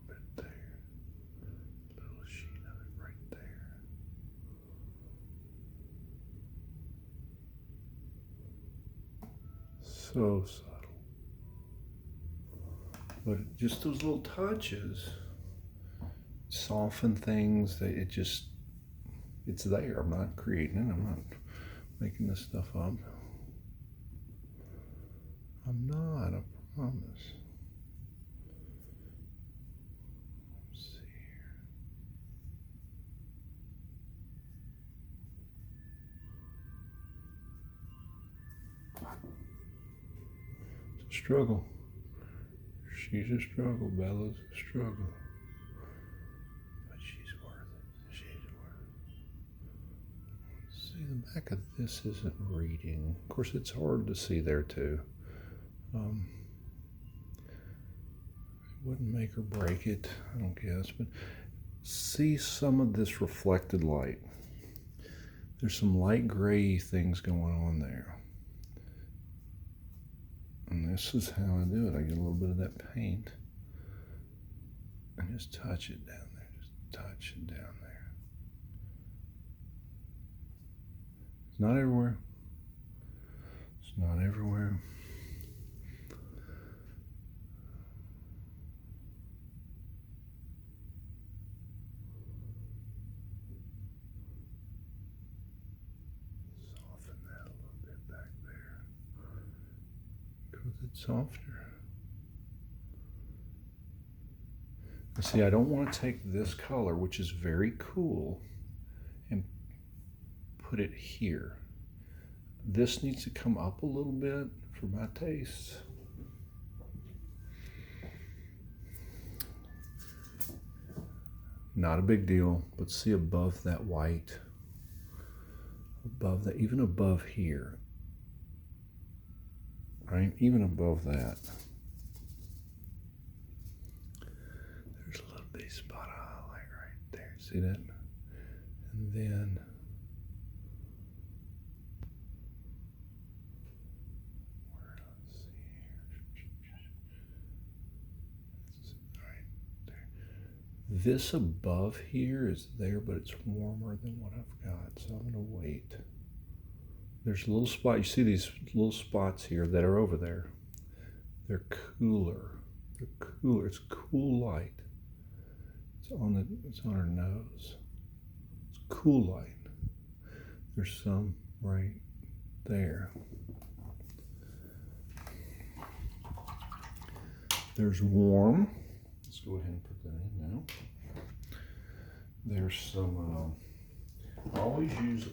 bit there. Little sheet of it right there. So subtle. But just those little touches soften things. It's there. I'm not creating it. I'm not making this stuff up. I'm not, I promise. Let's see here. It's a struggle. She's a struggle, Bella's a struggle. But she's worth it. She's worth it. See, the back of this isn't reading. Of course, it's hard to see there too. It wouldn't make or break it, I don't guess, but see some of this reflected light. There's some light gray things going on there. And this is how I do it. I get a little bit of that paint and just touch it down there. Just touch it down there. It's not everywhere. It's not everywhere. Soften that a little bit back there. Because it's softer. And see, I don't want to take this color, which is very cool, and put it here. This needs to come up a little bit for my tastes. Not a big deal, but see above that white, above that, even above here, right? Even above that. There's a little bitty spot of highlight right there. See that? And then this above here is there, but it's warmer than what I've got, so I'm going to wait. There's a little spot, you see these little spots here that are over there. They're cooler. They're cooler. It's cool light. It's on her nose. It's cool light. There's some right there. There's warm. Let's go ahead and put that in now. There's some, I always use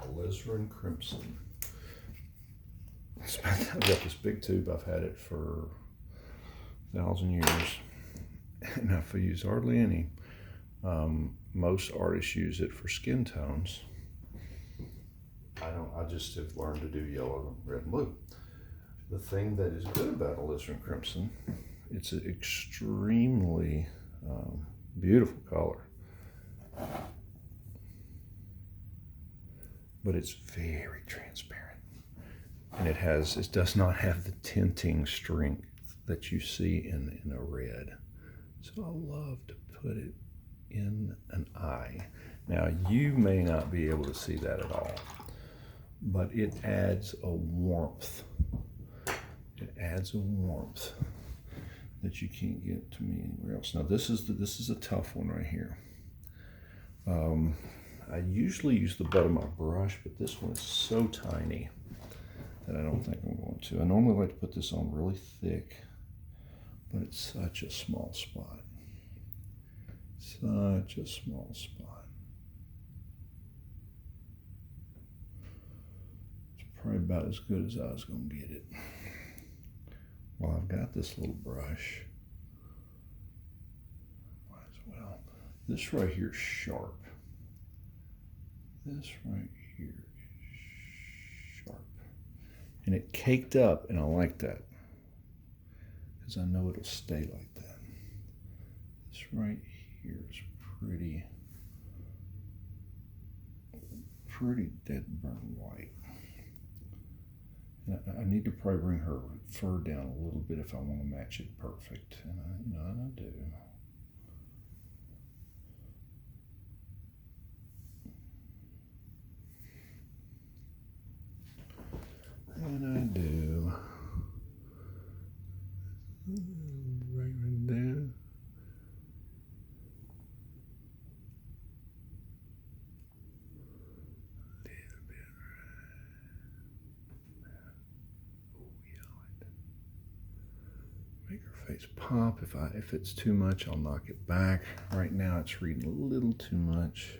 alizarin crimson. I've got this big tube. I've had it for 1,000 years, and I've used hardly any. Most artists use it for skin tones. I just have learned to do yellow, red, and blue. The thing that is good about alizarin crimson, it's an extremely beautiful color, but it's very transparent, and it does not have the tinting strength that you see in a red. So I love to put it in an eye. Now you may not be able to see that at all, but it adds a warmth. It adds a warmth that you can't get to me anywhere else. Now this is a tough one right here. I usually use the butt of my brush, but this one is so tiny that I don't think I'm going to. I normally like to put this on really thick, but it's such a small spot. Such a small spot. It's probably about as good as I was going to get it. Well, I've got this little brush. Might as well. This right here is sharp. This right here is sharp. And it caked up, and I like that, because I know it'll stay like that. This right here is pretty pretty dead burn white. And I need to probably bring her fur down a little bit if I want to match it perfect. And I do. And I do. Right there. Make her face pop. If it's too much, I'll knock it back. Right now it's reading a little too much.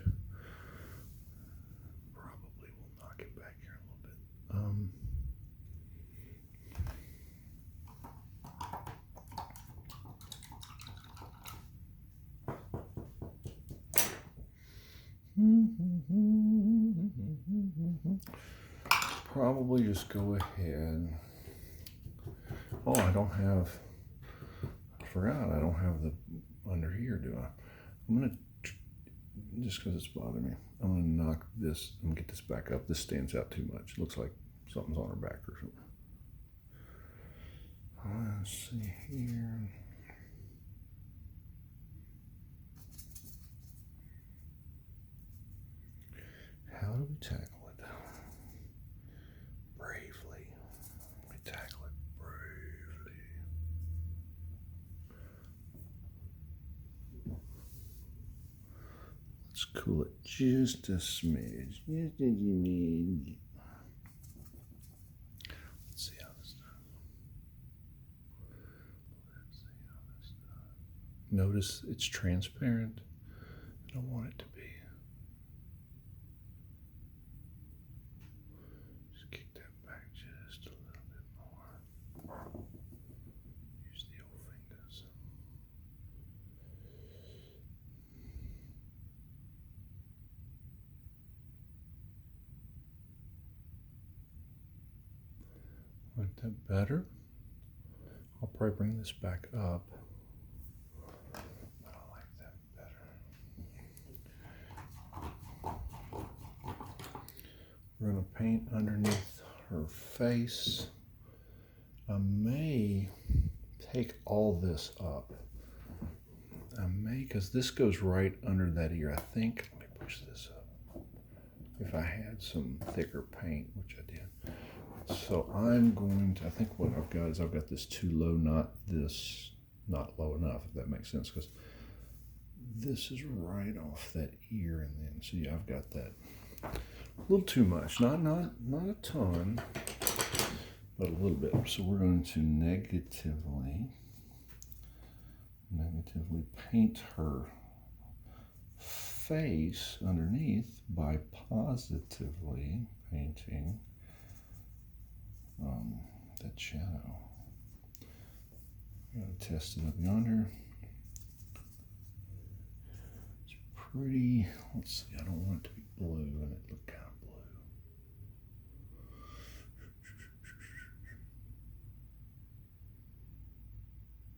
Probably will knock it back here a little bit. Probably just go ahead. Oh, I forgot I don't have the under here, do I? I'm gonna, just because it's bothering me, I'm gonna knock this and get this back up. This stands out too much. It looks like something's on her back or something. Let's see here. How do we tackle it? Bravely. We tackle it bravely. Let's cool it just a smidge. Just a smidge. Let's see how this does. Notice it's transparent. I don't want it to be. Just kick that back just a little bit more. Use the old fingers. Like that better? I'll probably bring this back up. We're going to paint underneath her face. I may take all this up. I may, because this goes right under that ear. I think, let me push this up. If I had some thicker paint, which I did. So I'm going to, I think what I've got is I've got this too low, not low enough, if that makes sense, because this is right off that ear, and then, so yeah, I've got that. A little too much, not a ton, but a little bit. So we're going to negatively paint her face underneath by positively painting that shadow. I'm going to test it up yonder. It's pretty, let's see, I don't want it to be blue and it look kind of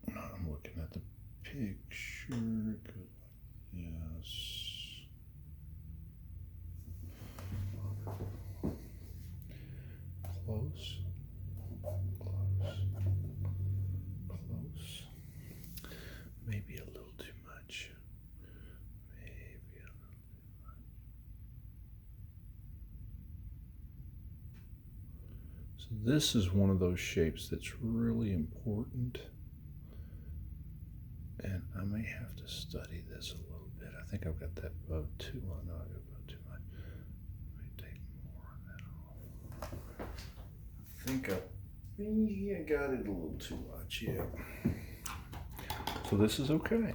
blue. I'm looking at the picture. Good. Yes. Close. Close. Maybe a little too much. Maybe a little too much. So this is one of those shapes that's really important. And I may have to study this a little bit. I think I've got that bow too. Well, no, I've got bow too much. Let me take more of that off. I think I got it a little too much, yeah. So this is okay.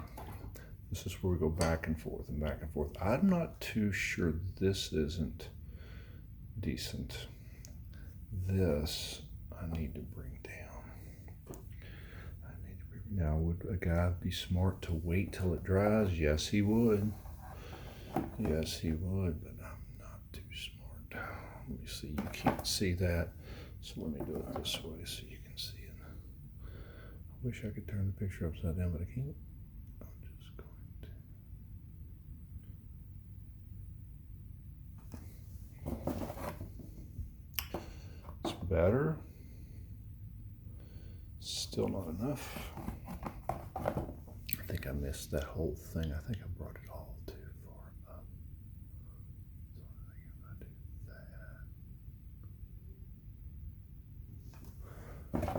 This is where we go back and forth and back and forth. I'm not too sure this isn't decent. This I need to bring down. Now, would a guy be smart to wait till it dries? Yes, he would. Yes, he would, but I'm not too smart. Let me see, you can't see that. So let me do it this way so you can see it. I wish I could turn the picture upside down, but I can't. I'm just going better. Still not enough. I think I missed that whole thing. I think I brought it all too far up. So I think if I do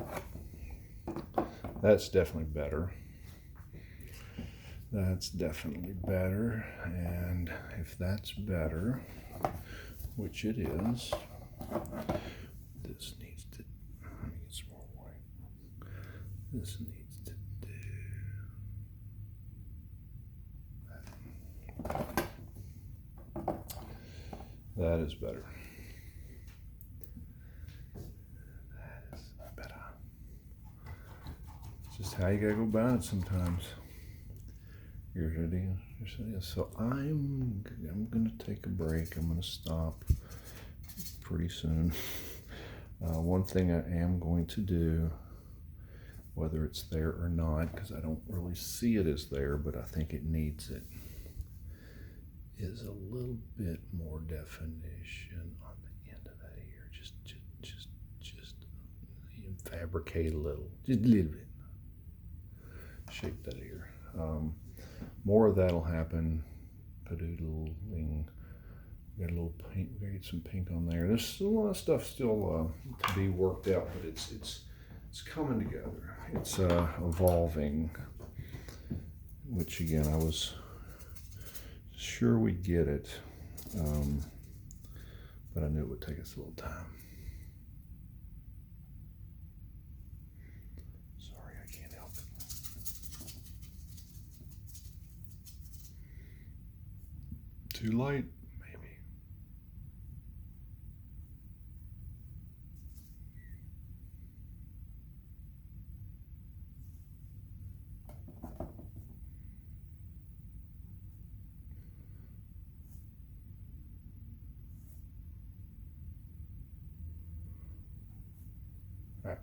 that. That's definitely better. That's definitely better. And if that's better, which it is, this needs to, let me get some more white. This needs to do that. That is better. That is better. It's just how you gotta go about it sometimes. Here's the deal. So I'm gonna take a break. I'm gonna stop pretty soon. One thing I am going to do, whether it's there or not, because I don't really see it as there, but I think it needs it, is a little bit more definition on the end of that ear. Just fabricate a little, just a little bit. Shape that ear. More of that'll happen. Padoodling. We got a little pink. We gotta get some pink on there. There's a lot of stuff still to be worked out, but it's coming together. It's evolving. Which again, I was sure we'd get it, but I knew it would take us a little time. Sorry, I can't help it. Too light, maybe. All right.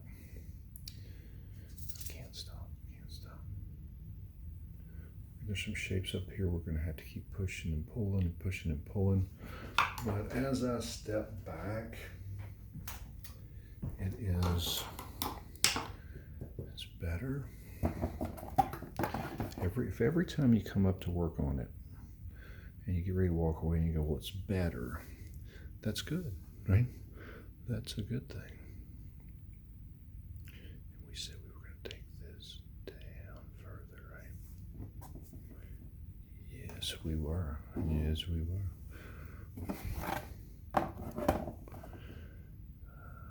Can't stop. There's some shapes up here we're going to have to keep pushing and pulling and pushing and pulling. But as I step back, it's better. Every time you come up to work on it and you get ready to walk away and you go, well, it's better, that's good, right? That's a good thing. And we said we were going to take this down further, right? Yes, we were. Yes, we were. I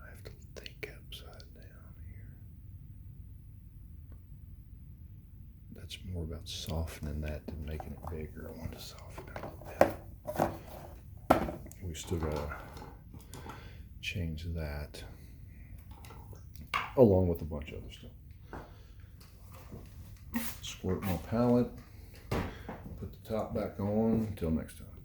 have to think upside down here. That's more about softening that than making it bigger. I want to soften it a little bit. We still got to change that along with a bunch of other stuff. Squirt my palette, put the top back on. Until next time.